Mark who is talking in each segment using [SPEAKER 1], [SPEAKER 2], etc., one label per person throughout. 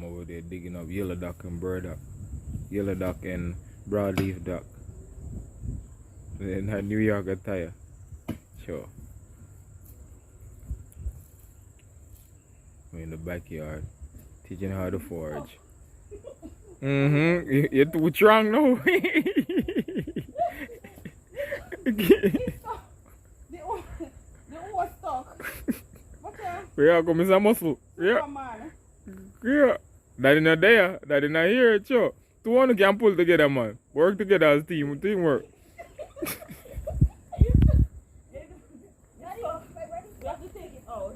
[SPEAKER 1] over there digging up yellow dock and burdock, yellow dock and broadleaf dock. And a New York attire. Sure. We're in the backyard teaching how to forage. You're too strong now.
[SPEAKER 2] The Woodstock.
[SPEAKER 1] Yeah, come in some muscle. Yeah. Yeah. That in there. That in here, sure. Two one can pull together, man. Work together as team. Teamwork.
[SPEAKER 2] You have to take it out.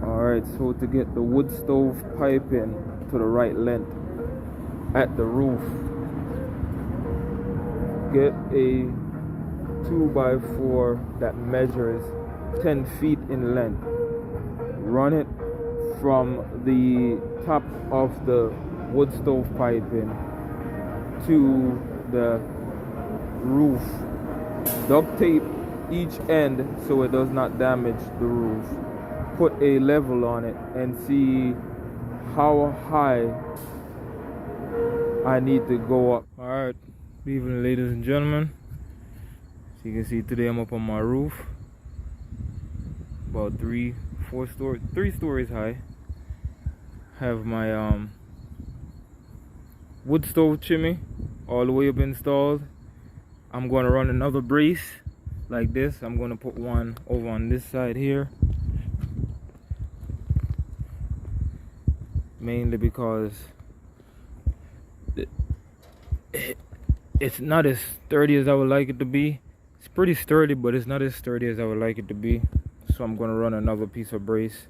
[SPEAKER 2] Alright.
[SPEAKER 1] Alright, so to get the wood stove pipe in to the right length at the roof, get a 2x4 that measures 10 feet in length. Run it from the top of the wood stove piping to the roof. Duct tape each end so it does not damage the roof. Put a level on it and see how high I need to go up. Alright, good evening ladies and gentlemen. So you can see today I'm up on my roof. About 3 stories high. Have my wood stove chimney all the way up installed. I'm going to run another brace like this. I'm going to put one over on this side here, mainly because it's not as sturdy as I would like it to be. It's pretty sturdy, but it's not as sturdy as I would like it to be. So I'm going to run another piece of brace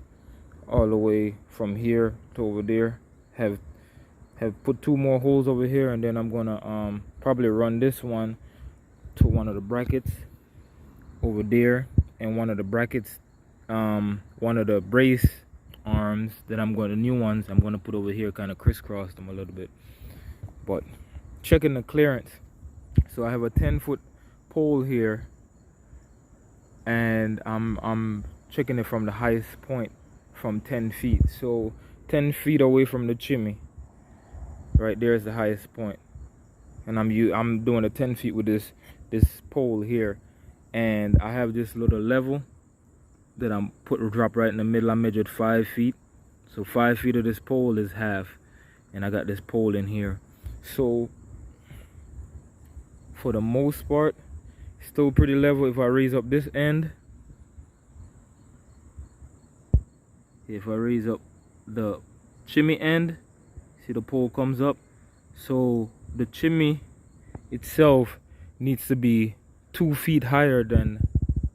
[SPEAKER 1] all the way from here to over there. Have put 2 more holes over here, and then I'm going to probably run this one to one of the brackets over there, and one of the brackets, one of the brace arms that the new ones I'm going to put over here, kind of crisscross them a little bit. But checking the clearance, so I have a 10-foot pole here, and I'm checking it from the highest point from 10 feet. So 10 feet away from the chimney, right there is the highest point, and I'm doing a 10 feet with this pole here, and I have this little level that I'm drop right in the middle. I measured 5 feet, so 5 feet of this pole is half, and I got this pole in here. So for the most part, still pretty level. If I raise up this end, if I raise up the chimney end, see the pole comes up, so the chimney itself needs to be 2 feet higher than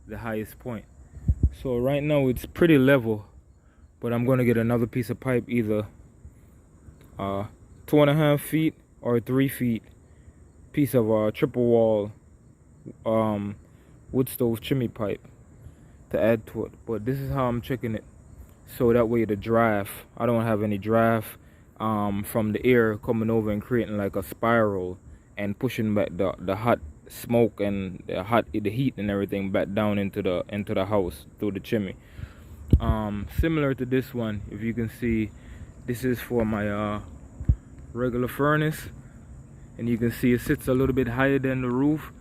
[SPEAKER 1] the highest point. So right now it's pretty level, but I'm going to get another piece of pipe, either 2.5 feet or 3 feet piece of triple wall wood stove chimney pipe to add to it. But this is how I'm checking it, so that way the draft, I don't have any draft from the air coming over and creating like a spiral and pushing back the hot smoke and the heat and everything back down into the house through the chimney. Similar to this one, if you can see, this is for my regular furnace, and you can see it sits a little bit higher than the roof.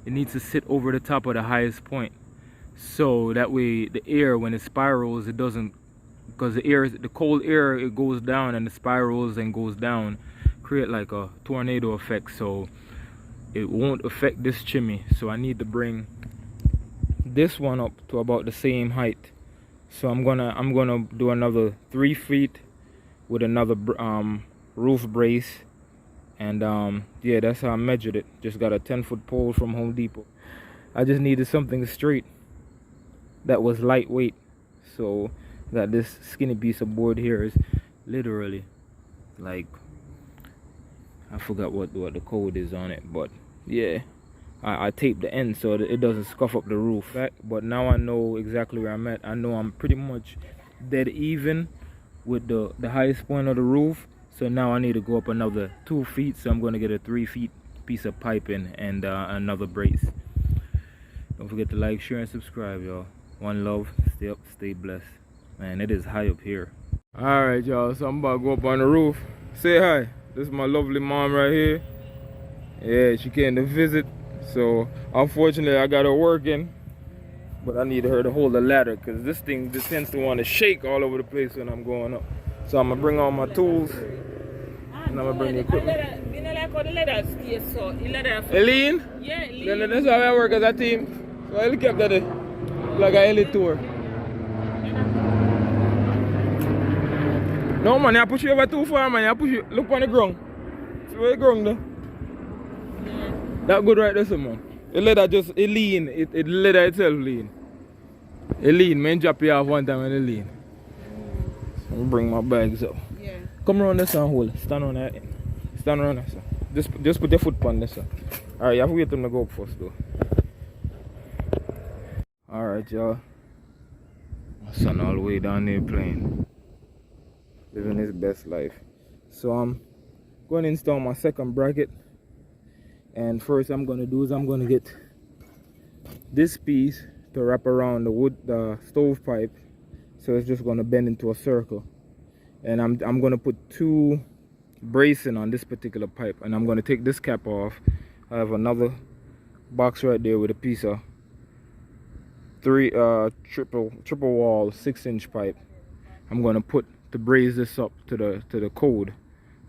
[SPEAKER 1] It needs to sit over the top of the highest point, so that way the air, when it spirals, it doesn't, because the cold air, it goes down and it spirals and goes down, create like a tornado effect, so it won't affect this chimney. So I need to bring this one up to about the same height. So I'm gonna do another 3 feet with another roof brace, and yeah, that's how I measured it. Just got a 10-foot pole from Home Depot. I just needed something straight that was lightweight, so got this skinny piece of board here. Is literally like, I forgot what the code is on it, but yeah, I taped the end so that it doesn't scuff up the roof. But now I know exactly where I'm at. I know I'm pretty much dead even with the highest point of the roof. So now I need to go up another 2 feet. So I'm going to get a 3 feet piece of piping and another brace. Don't forget to like, share, and subscribe, y'all. One love. Stay up, stay blessed. Man, it is high up here. Alright, y'all. So I'm about to go up on the roof. Say hi. This is my lovely mom right here. Yeah, she came to visit. So unfortunately I got her working. But I need her to hold the ladder because this thing just tends to want to shake all over the place when I'm going up. So I'm gonna bring all my tools and I'm gonna bring the equipment. Eileen?
[SPEAKER 2] Yeah,
[SPEAKER 1] Then that's how I work as a team. So I'll keep that like a Ellie tour. No man, you push you over too far, man. You push you. Look on the ground. See where the ground there?
[SPEAKER 2] Yeah.
[SPEAKER 1] That good right there, so man. The leather just it lean. It leather itself lean. It lean. Man drop you off one time and it lean. So I'm bring my bags up.
[SPEAKER 2] Yeah.
[SPEAKER 1] Come around this and hold. Stand on that. Stand around this. Just put your foot on this. Alright, you have to wait them to go up first though. Alright, y'all. My son all the way down there playing. Living his best life. So I'm going to install my second bracket. And first I'm going to do is I'm going to get this piece to wrap around the stove pipe. So it's just going to bend into a circle. And I'm going to put 2 bracing on this particular pipe. And I'm going to take this cap off. I have another box right there with a piece of triple wall 6-inch pipe. I'm going to put to brace this up to the code.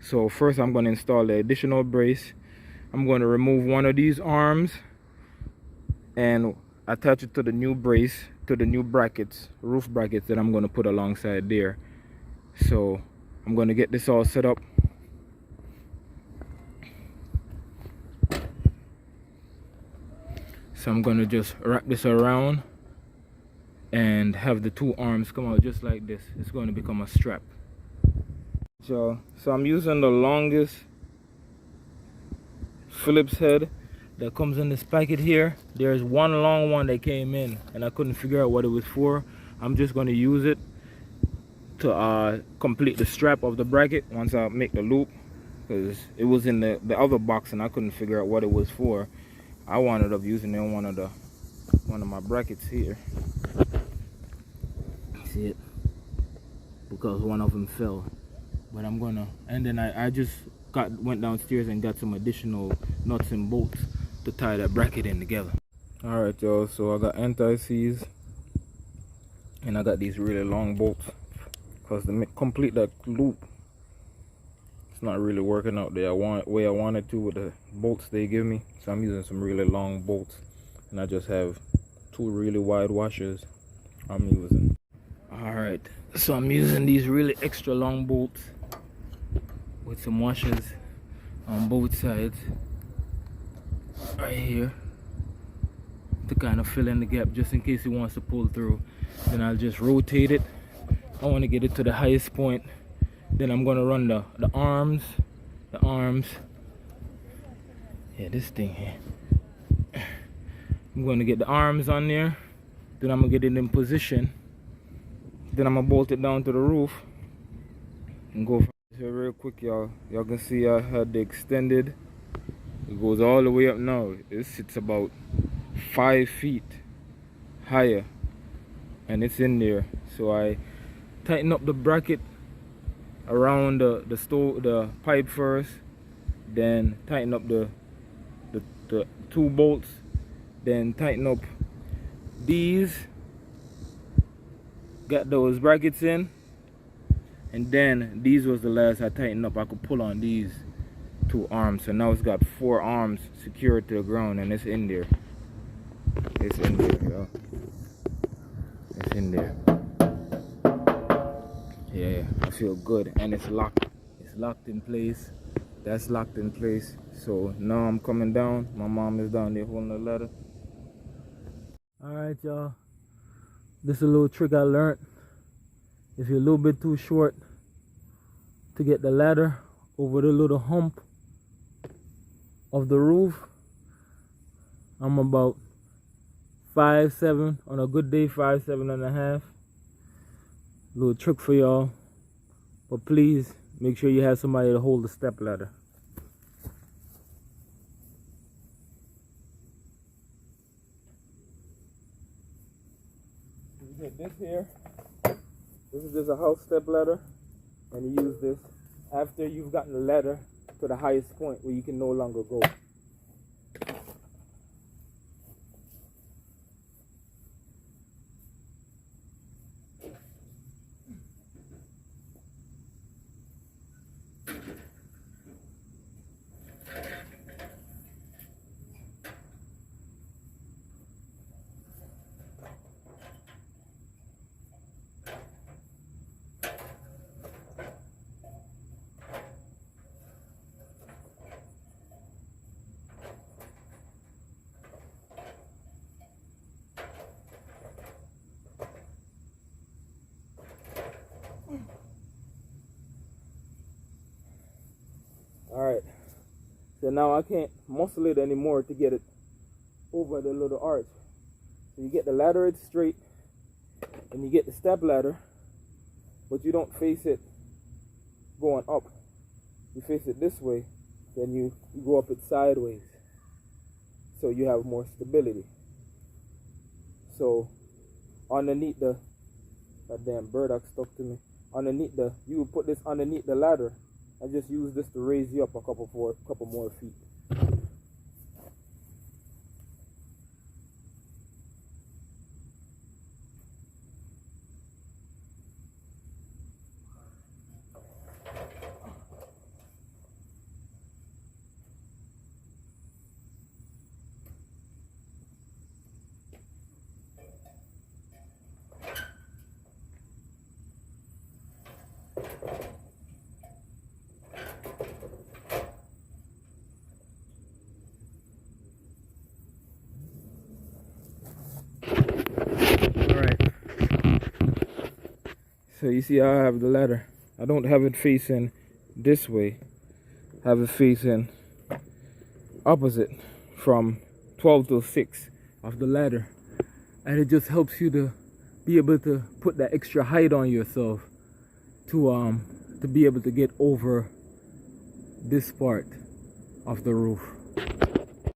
[SPEAKER 1] So first I'm going to install the additional brace. I'm going to remove one of these arms and attach it to the new brace, to the new brackets, roof brackets that I'm going to put alongside there. So I'm going to get this all set up. So I'm going to just wrap this around and have the 2 arms come out just like this. It's going to become a strap. So I'm using the longest Phillips head that comes in this packet here. There's one long one that came in and I couldn't figure out what it was for. I'm just going to use it to complete the strap of the bracket once I make the loop, because it was in the other box and I couldn't figure out what it was for. I wound up using it on one of my brackets here. See it? Because one of them fell. But I'm gonna, and then I just went downstairs and got some additional nuts and bolts to tie that bracket in together. Alright y'all, so I got anti-seize and I got these really long bolts because to complete that loop, it's not really working out the way I wanted to with the bolts they give me. So I'm using some really long bolts and I just have 2 really wide washers I'm using. Alright, so I'm using these really extra long bolts with some washers on both sides right here to kind of fill in the gap just in case it wants to pull through. Then I'll just rotate it. I want to get it to the highest point. Then I'm going to run the arms. Yeah, this thing here. I'm going to get the arms on there. Then I'm going to get it in position. Then I'm going to bolt it down to the roof and go. So real quick, y'all can see I had the extended. It goes all the way up now. It sits about 5 feet higher and it's in there. So I tighten up the bracket around the pipe first, then tighten up the 2 bolts, then tighten up these, got those brackets in, and then these was the last I tightened up. I could pull on these 2 arms, so now it's got 4 arms secured to the ground and it's in there. It's in there, y'all. It's in there. Yeah, I feel good, and it's locked. It's locked in place. That's locked in place. So now I'm coming down. My mom is down there holding the ladder. Alright y'all, this is a little trick I learned. If you're a little bit too short to get the ladder over the little hump of the roof, I'm about 5'7", on a good day 5'7.5". Little trick for y'all, but please make sure you have somebody to hold the step ladder. This is just a house step ladder, and you use this after you've gotten the ladder to the highest point where you can no longer go. Alright, so now I can't muscle it anymore to get it over the little arch. So you get the ladder, it's straight, and you get the step ladder, but you don't face it going up. You face it this way, then you go up it sideways, so you have more stability. So underneath that damn burdock stuck to me. You would put this underneath the ladder and just use this to raise you up a couple more feet. So you see how I have the ladder. I don't have it facing this way. I have it facing opposite from 12 to 6 of the ladder. And it just helps you to be able to put that extra height on yourself to be able to get over this part of the roof.